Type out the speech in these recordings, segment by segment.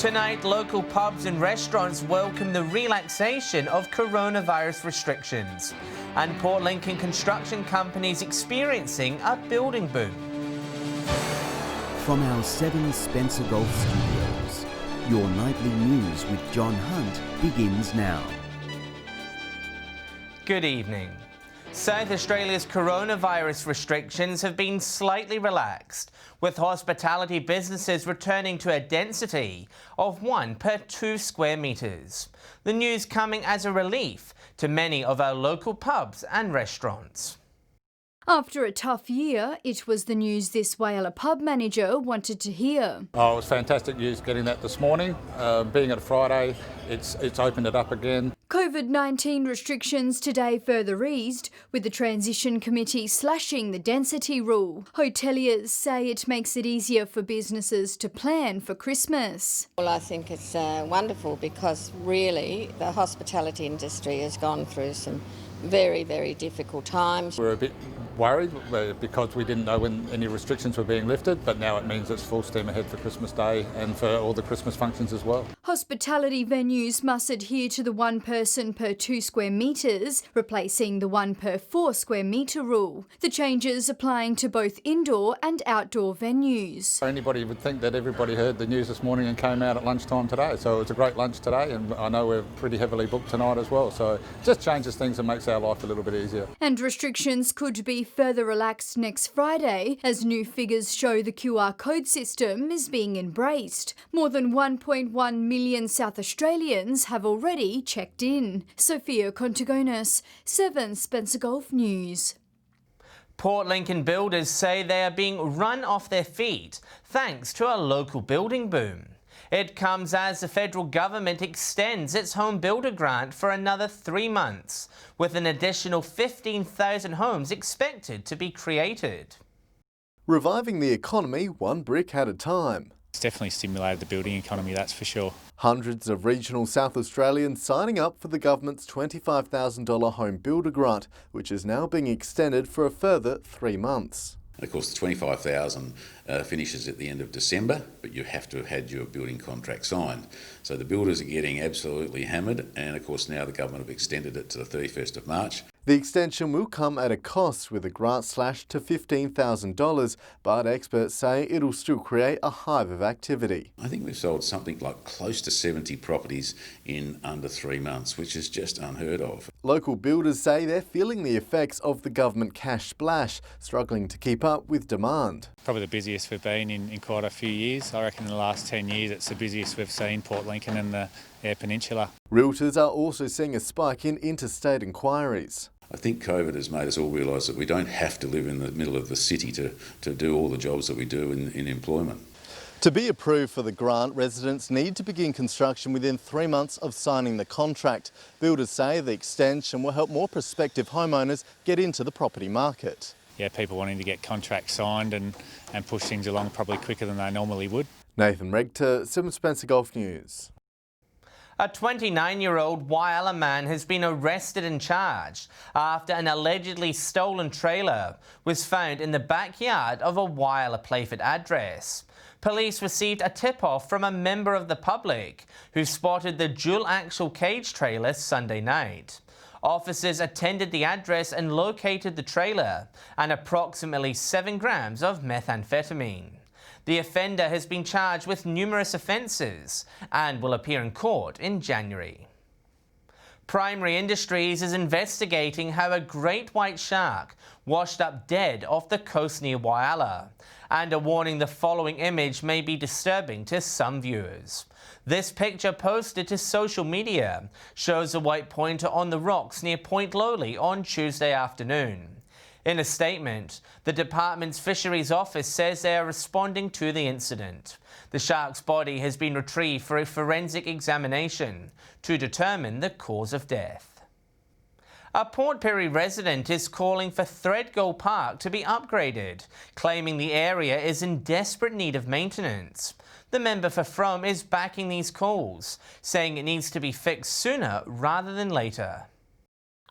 Tonight, local pubs and restaurants welcome the relaxation of coronavirus restrictions. And Port Lincoln construction companies experiencing a building boom. From our 7 Spencer Golf Studios, your nightly news with John Hunt begins now. Good evening. South Australia's coronavirus restrictions have been slightly relaxed, with hospitality businesses returning to a density of 1 per 2 square metres. The news coming as a relief to many of our local pubs and restaurants. After a tough year, it was the news this Whyalla pub manager wanted to hear. Oh, it was fantastic news getting that this morning. Being it a Friday, it's opened it up again. COVID-19 restrictions today further eased, with the Transition Committee slashing the density rule. Hoteliers say it makes it easier for businesses to plan for Christmas. Well, I think it's wonderful because really the hospitality industry has gone through some very, very difficult times. We're a bit worried because we didn't know when any restrictions were being lifted, but now it means it's full steam ahead for Christmas Day and for all the Christmas functions as well. Hospitality venues must adhere to the 1 person per 2 square metres, replacing the 1 per 4 square metre rule. The changes applying to both indoor and outdoor venues. Anybody would think that everybody heard the news this morning and came out at lunchtime today, so it was a great lunch today, and I know we're pretty heavily booked tonight as well, so it just changes things and makes our life a little bit easier. And restrictions could be further relaxed next Friday as new figures show the QR code system is being embraced. More than 1.1 million South Australians have already checked in. Sophia Contigonis, 7 Spencer Golf News. Port Lincoln builders say they are being run off their feet thanks to a local building boom. It comes as the federal government extends its home builder grant for another 3 months, with an additional 15,000 homes expected to be created. Reviving the economy 1 brick at a time. It's definitely stimulated the building economy, that's for sure. Hundreds of regional South Australians signing up for the government's $25,000 home builder grant, which is now being extended for a further 3 months. And of course, the $25,000 finishes at the end of December, but you have to have had your building contract signed. So the builders are getting absolutely hammered, and of course now the government have extended it to the 31st of March. The extension will come at a cost, with the grant slashed to $15,000, but experts say it'll still create a hive of activity. I think we've sold something like close to 70 properties in under 3 months, which is just unheard of. Local builders say they're feeling the effects of the government cash splash, struggling to keep up with demand. Probably the busiest we've been in quite a few years. I reckon in the last 10 years it's the busiest we've seen Port Lincoln and the Eyre Peninsula. Realtors are also seeing a spike in interstate inquiries. I think COVID has made us all realise that we don't have to live in the middle of the city to do all the jobs that we do in employment. To be approved for the grant, residents need to begin construction within 3 months of signing the contract. Builders say the extension will help more prospective homeowners get into the property market. Yeah, people wanting to get contracts signed and push things along probably quicker than they normally would. Nathan Regter, 7 Spencer Golf News. A 29-year-old Whyalla man has been arrested and charged after an allegedly stolen trailer was found in the backyard of a Whyalla Playford address. Police received a tip-off from a member of the public who spotted the dual-axle cage trailer Sunday night. Officers attended the address and located the trailer and approximately 7 grams of methamphetamine. The offender has been charged with numerous offences and will appear in court in January. Primary Industries is investigating how a great white shark washed up dead off the coast near Whyalla, and are warning the following image may be disturbing to some viewers. This picture posted to social media shows a white pointer on the rocks near Point Lowly on Tuesday afternoon. In a statement, the department's fisheries office says they are responding to the incident. The shark's body has been retrieved for a forensic examination to determine the cause of death. A Port Pirie resident is calling for Threadgold Park to be upgraded, claiming the area is in desperate need of maintenance. The member for Frome is backing these calls, saying it needs to be fixed sooner rather than later.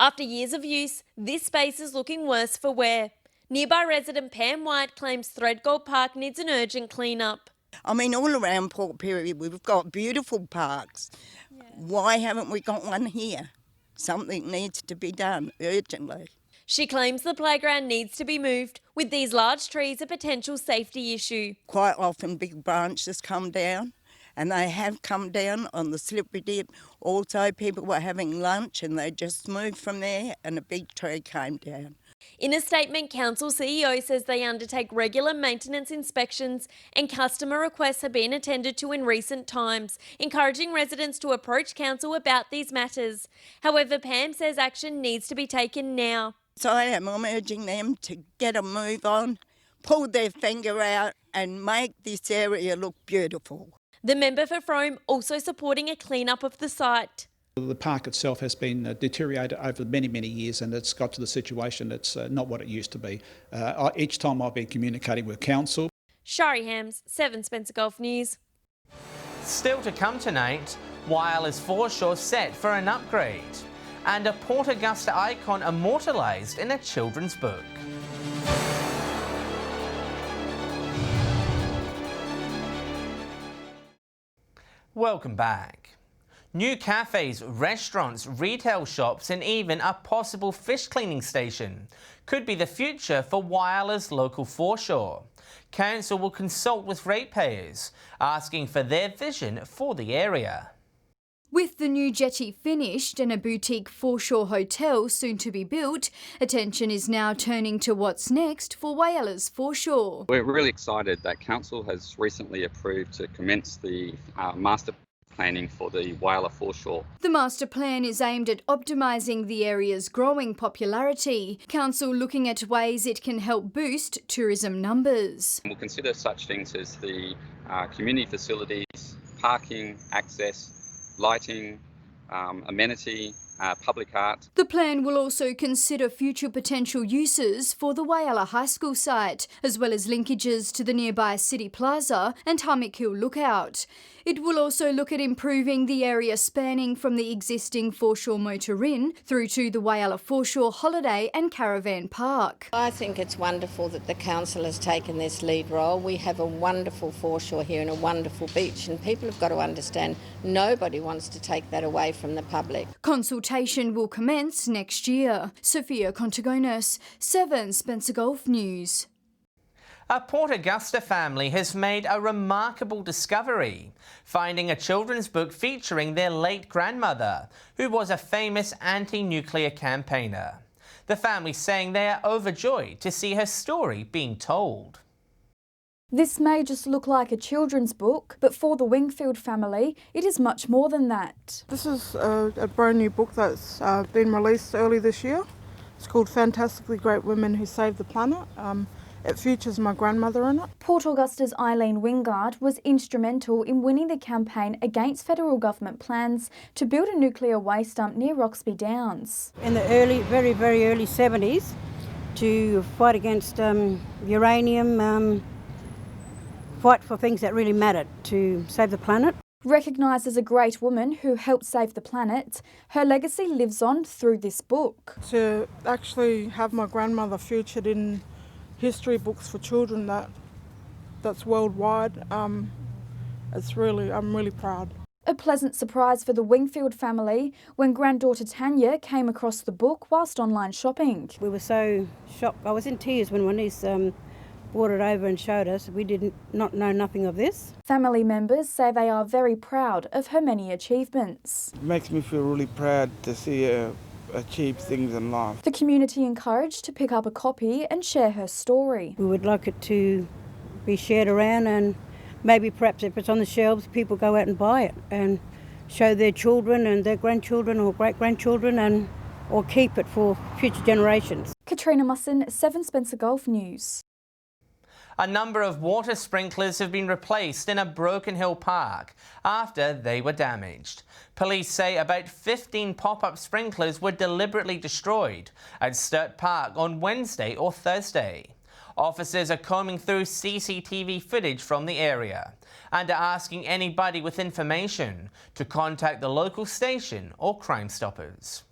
After years of use, this space is looking worse for wear. Nearby resident Pam White claims Threadgold Park needs an urgent clean-up. I mean, all around Port Pirie we've got beautiful parks. Yeah. Why haven't we got one here? Something needs to be done urgently. She claims the playground needs to be moved, with these large trees a potential safety issue. Quite often big branches come down, and they have come down on the slippery dip. Also, people were having lunch and they just moved from there and a big tree came down. In a statement, Council CEO says they undertake regular maintenance inspections and customer requests have been attended to in recent times, encouraging residents to approach Council about these matters. However, Pam says action needs to be taken now. So I'm urging them to get a move on, pull their finger out and make this area look beautiful. The member for Frome also supporting a clean-up of the site. The park itself has been deteriorated over many, many years, and it's got to the situation it's not what it used to be. Each time I've been communicating with Council. Shari Hams, 7 Spencer Gulf News. Still to come tonight, Wyler's foreshore set for an upgrade, and a Port Augusta icon immortalised in a children's book. Welcome back. New cafes, restaurants, retail shops and even a possible fish cleaning station could be the future for Wyler's local foreshore. Council will consult with ratepayers, asking for their vision for the area. With the new jetty finished and a boutique foreshore hotel soon to be built, attention is now turning to what's next for Wyler's foreshore. We're really excited that Council has recently approved to commence the master planning for the Wyler foreshore. The master plan is aimed at optimising the area's growing popularity. Council looking at ways it can help boost tourism numbers. We'll consider such things as the community facilities, parking, access, lighting, amenity, public art. The plan will also consider future potential uses for the Wyler High School site, as well as linkages to the nearby City Plaza and Harmick Hill Lookout. It will also look at improving the area spanning from the existing foreshore motor inn through to the Wyler Foreshore Holiday and Caravan Park. I think it's wonderful that the council has taken this lead role. We have a wonderful foreshore here and a wonderful beach, and people have got to understand nobody wants to take that away from the public. Consultation will commence next year. Sophia Contagonis, 7 Spencer Gulf News. A Port Augusta family has made a remarkable discovery, finding a children's book featuring their late grandmother, who was a famous anti-nuclear campaigner. The family saying they are overjoyed to see her story being told. This may just look like a children's book, but for the Wingfield family, it is much more than that. This is a brand new book that's been released early this year. It's called Fantastically Great Women Who Saved the Planet. It features my grandmother in it. Port Augusta's Eileen Wingard was instrumental in winning the campaign against federal government plans to build a nuclear waste dump near Roxby Downs. In the very early 70s, to fight against uranium, fight for things that really mattered, to save the planet. Recognised as a great woman who helped save the planet, her legacy lives on through this book. To actually have my grandmother featured in history books for children that's worldwide, I'm really proud. A pleasant surprise for the Wingfield family when granddaughter Tanya came across the book whilst online shopping. We were so shocked. I was in tears when my niece brought it over and showed us. We did not know nothing of this. Family members say they are very proud of her many achievements. It makes me feel really proud to see her achieve things in life. The community encouraged to pick up a copy and share her story. We would like it to be shared around, and maybe perhaps if it's on the shelves, people go out and buy it and show their children and their grandchildren or great-grandchildren, or keep it for future generations. Katrina Musson, 7 Spencer Gulf News. A number of water sprinklers have been replaced in a Broken Hill park after they were damaged. Police say about 15 pop-up sprinklers were deliberately destroyed at Sturt Park on Wednesday or Thursday. Officers are combing through CCTV footage from the area and are asking anybody with information to contact the local station or Crime Stoppers.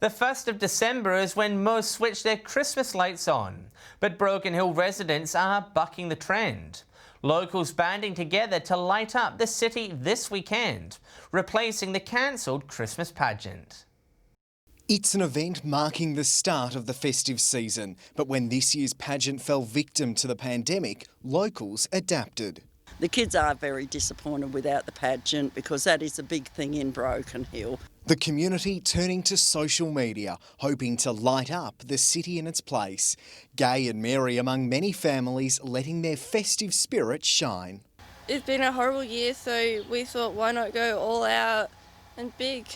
The 1st of December is when most switch their Christmas lights on, but Broken Hill residents are bucking the trend. Locals banding together to light up the city this weekend, replacing the cancelled Christmas pageant. It's an event marking the start of the festive season, but when this year's pageant fell victim to the pandemic, locals adapted. The kids are very disappointed without the pageant because that is a big thing in Broken Hill. The community turning to social media, hoping to light up the city in its place. Gay and Mary among many families letting their festive spirit shine. It's been a horrible year, so we thought, why not go all out and big?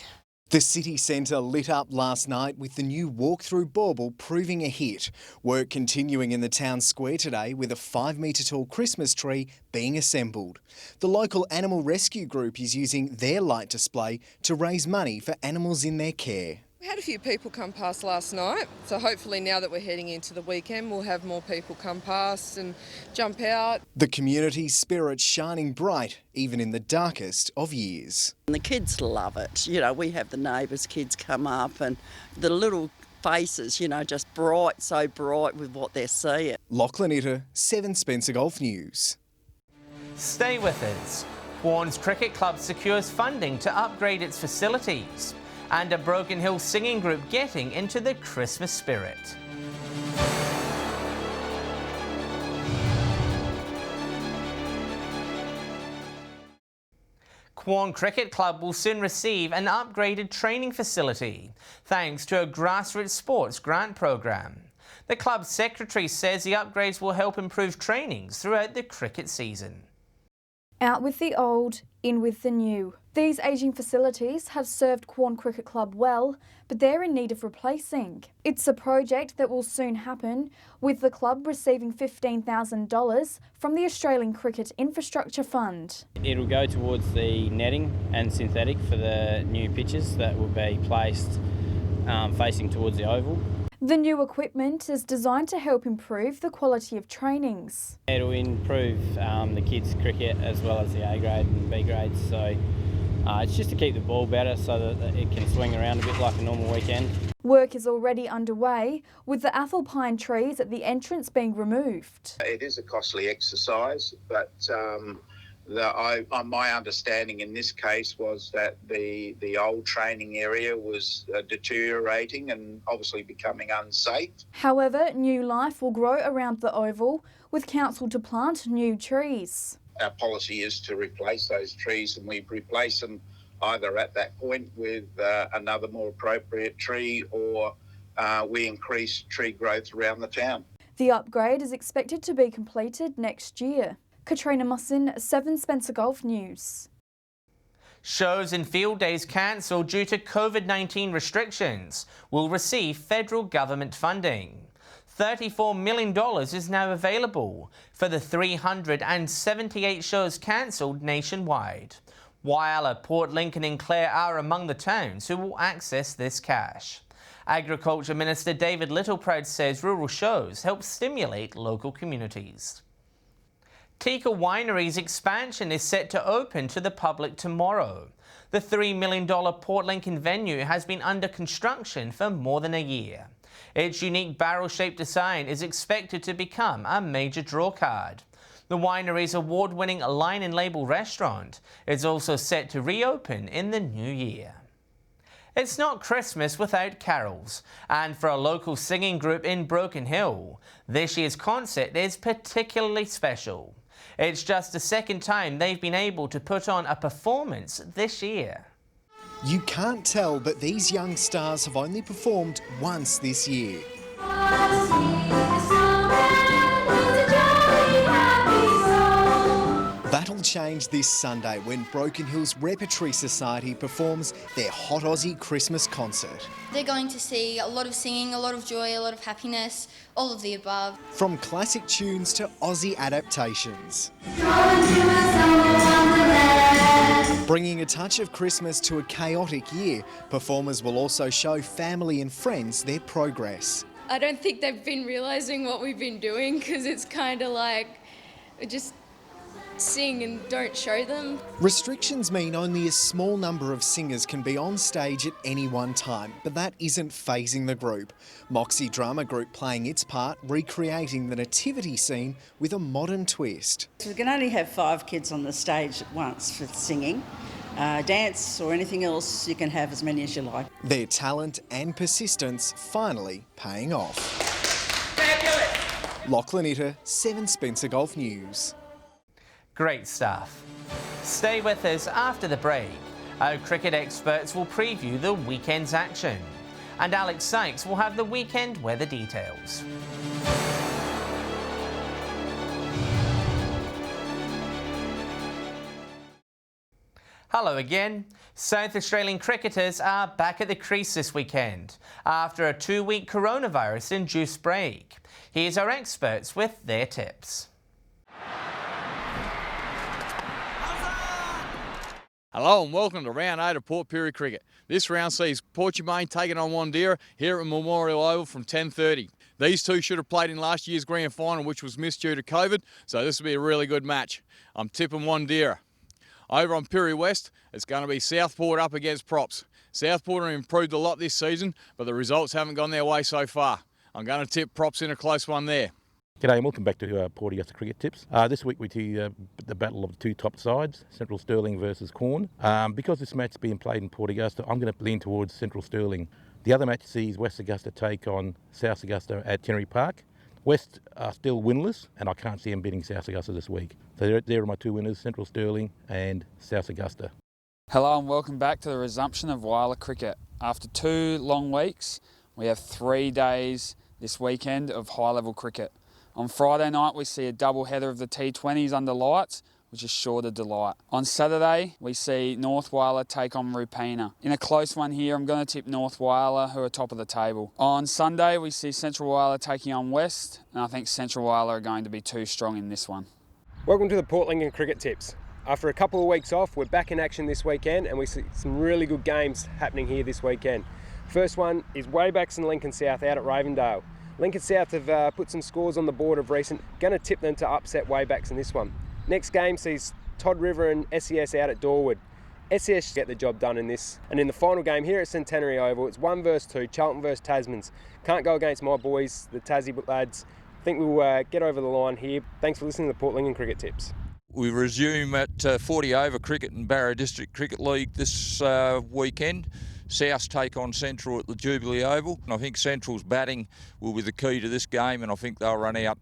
The city centre lit up last night with the new walk-through bauble proving a hit. Work continuing in the town square today with a 5-metre tall Christmas tree being assembled. The local animal rescue group is using their light display to raise money for animals in their care. We had a few people come past last night, so hopefully now that we're heading into the weekend we'll have more people come past and jump out. The community's spirit shining bright even in the darkest of years. And the kids love it. You know, we have the neighbours' kids come up and the little faces, you know, just bright, so bright with what they're seeing. Lachlan Itter, 7 Spencer Golf News. Stay with us. Quorn's Cricket Club secures funding to upgrade its facilities. And a Broken Hill singing group getting into the Christmas spirit. Quorn Cricket Club will soon receive an upgraded training facility, thanks to a grassroots sports grant program. The club's secretary says the upgrades will help improve trainings throughout the cricket season. Out with the old, in with the new. These ageing facilities have served Quorn Cricket Club well, but they're in need of replacing. It's a project that will soon happen, with the club receiving $15,000 from the Australian Cricket Infrastructure Fund. It'll go towards the netting and synthetic for the new pitches that will be placed facing towards the oval. The new equipment is designed to help improve the quality of trainings. It'll improve the kids' cricket as well as the A grade and B grades, so it's just to keep the ball better so that it can swing around a bit like a normal weekend. Work is already underway, with the apple pine trees at the entrance being removed. It is a costly exercise, but my understanding in this case was that the old training area was deteriorating and obviously becoming unsafe. However, new life will grow around the oval, with council to plant new trees. Our policy is to replace those trees, and we replace them either at that point with another more appropriate tree, or we increase tree growth around the town. The upgrade is expected to be completed next year. Katrina Musson, 7 Spencer Golf News. Shows and field days cancelled due to COVID-19 restrictions will receive federal government funding. $34 million is now available for the 378 shows cancelled nationwide. Whyalla, Port Lincoln and Clare are among the towns who will access this cash. Agriculture Minister David Littleproud says rural shows help stimulate local communities. Tika Winery's expansion is set to open to the public tomorrow. The $3 million Port Lincoln venue has been under construction for more than a year. Its unique barrel-shaped design is expected to become a major drawcard. The winery's award-winning line and label restaurant is also set to reopen in the new year. It's not Christmas without carols, and for a local singing group in Broken Hill, this year's concert is particularly special. It's just the second time they've been able to put on a performance this year. You can't tell, but these young stars have only performed once this year. That'll change this Sunday when Broken Hill's Repertory Society performs their Hot Aussie Christmas concert. They're going to see a lot of singing, a lot of joy, a lot of happiness, all of the above. From classic tunes to Aussie adaptations. Bringing a touch of Christmas to a chaotic year, performers will also show family and friends their progress. I don't think they've been realising what we've been doing, because it's kind of like just sing and don't show them. Restrictions mean only a small number of singers can be on stage at any one time, but that isn't phasing the group. Moxie Drama Group playing its part, recreating the nativity scene with a modern twist. So we can only have 5 kids on the stage at once for singing. Dance or anything else, you can have as many as you like. Their talent and persistence finally paying off. Lachlan Itter, 7 Spencer Golf News. Great stuff. Stay with us after the break. Our cricket experts will preview the weekend's action. And Alex Sykes will have the weekend weather details. Hello again. South Australian cricketers are back at the crease this weekend after a 2-week coronavirus-induced break. Here's our experts with their tips. Hello and welcome to round 8 of Port Pirie Cricket. This round sees Portumaine taking on Wandeer here at Memorial Oval from 10:30. These two should have played in last year's grand final, which was missed due to COVID, so this will be a really good match. I'm tipping Wandeer. Over on Pirie West, it's going to be Southport up against Props. Southport have improved a lot this season, but the results haven't gone their way so far. I'm going to tip Props in a close one there. G'day and welcome back to Port Augusta Cricket Tips. This week we see the battle of the two top sides, Central Stirling versus Corn. Because this match is being played in Port Augusta, I'm going to lean towards Central Stirling. The other match sees West Augusta take on South Augusta at Tennery Park. West are still winless, and I can't see them beating South Augusta this week. So there are my 2 winners, Central Stirling and South Augusta. Hello and welcome back to the resumption of Whyalla Cricket. After 2 long weeks, we have 3 days this weekend of high-level cricket. On Friday night, we see a double header of the T20s under lights, which is sure to delight. On Saturday, we see North Whyalla take on Rupina. In a close one here, I'm going to tip North Whyalla, who are top of the table. On Sunday, we see Central Whyalla taking on West, and I think Central Whyalla are going to be too strong in this one. Welcome to the Port Lincoln Cricket Tips. After a couple of weeks off, we're back in action this weekend, and we see some really good games happening here this weekend. First one is Waybacks and Lincoln South out at Ravendale. Lincoln South have put some scores on the board of recent. Going to tip them to upset Waybacks in this one. Next game sees Todd River and SES out at Dorwood. SES get the job done in this. And in the final game here at Centenary Oval, it's 1 versus 2, Charlton versus Tasmans. Can't go against my boys, the Tassie lads. I think we'll get over the line here. Thanks for listening to the Port Lincoln Cricket Tips. We resume at 40 over cricket in Barra District Cricket League this weekend. South take on Central at the Jubilee Oval. And I think Central's batting will be the key to this game, and I think they'll run out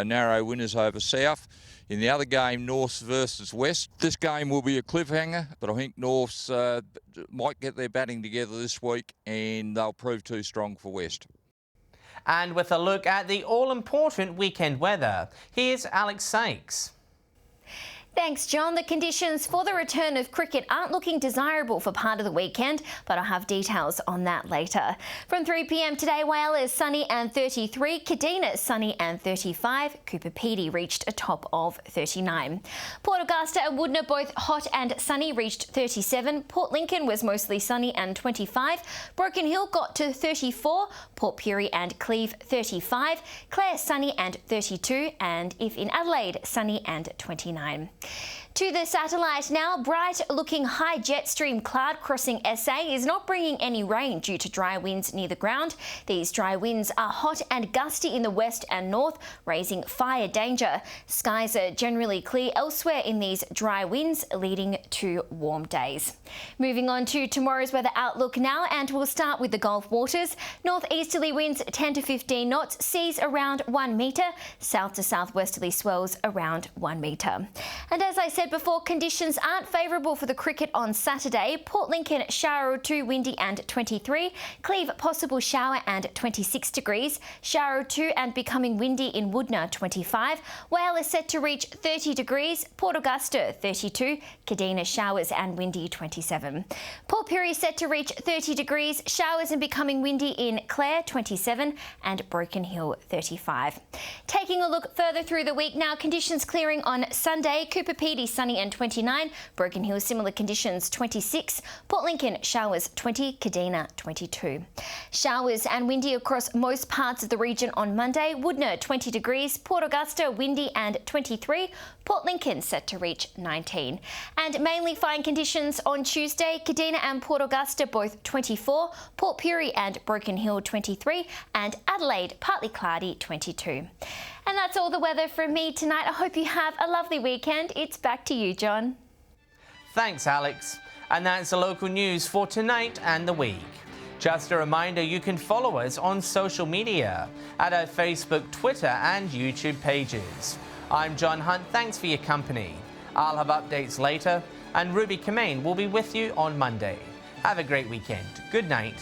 narrow winners over South. In the other game, North versus West. This game will be a cliffhanger, but I think Norths might get their batting together this week and they'll prove too strong for West. And with a look at the all-important weekend weather, here's Alex Sykes. Thanks, John. The conditions for the return of cricket aren't looking desirable for part of the weekend, but I'll have details on that later. From 3 p.m. today, Whyalla is sunny and 33, Kadina sunny and 35, Cooper Pedy reached a top of 39. Port Augusta and Woodner both hot and sunny reached 37, Port Lincoln was mostly sunny and 25, Broken Hill got to 34, Port Pirie and Cleve 35, Clare sunny and 32, and if in Adelaide sunny and 29. To the satellite now, bright looking high jet stream cloud crossing SA is not bringing any rain due to dry winds near the ground. These dry winds are hot and gusty in the west and north, raising fire danger. Skies are generally clear elsewhere in these dry winds, leading to warm days. Moving on to tomorrow's weather outlook now, and we'll start with the Gulf waters. Northeasterly winds 10 to 15 knots, seas around 1 metre, south to southwesterly swells around 1 metre. And as I said before, conditions aren't favourable for the cricket on Saturday. Port Lincoln shower or 2, windy and 23. Cleve possible shower and 26 degrees. Shower or 2 and becoming windy in Woodner 25. Whyalla is set to reach 30 degrees. Port Augusta 32. Kadina showers and windy 27. Port Pirie set to reach 30 degrees. Showers and becoming windy in Clare 27 and Broken Hill 35. Taking a look further through the week now, conditions clearing on Sunday. Cooper Pedy sunny and 29. Broken Hill, similar conditions, 26. Port Lincoln, showers 20. Kadina, 22. Showers and windy across most parts of the region on Monday. Woodner, 20 degrees. Port Augusta, windy and 23. Port Lincoln set to reach 19. And mainly fine conditions on Tuesday. Kadina and Port Augusta both 24. Port Pirie and Broken Hill 23. And Adelaide partly cloudy 22. And that's all the weather from me tonight. I hope you have a lovely weekend. It's back to you, John. Thanks, Alex. And that's the local news for tonight and the week. Just a reminder, you can follow us on social media at our Facebook, Twitter and YouTube pages. I'm John Hunt. Thanks for your company. I'll have updates later, and Ruby Kamain will be with you on Monday. Have a great weekend. Good night.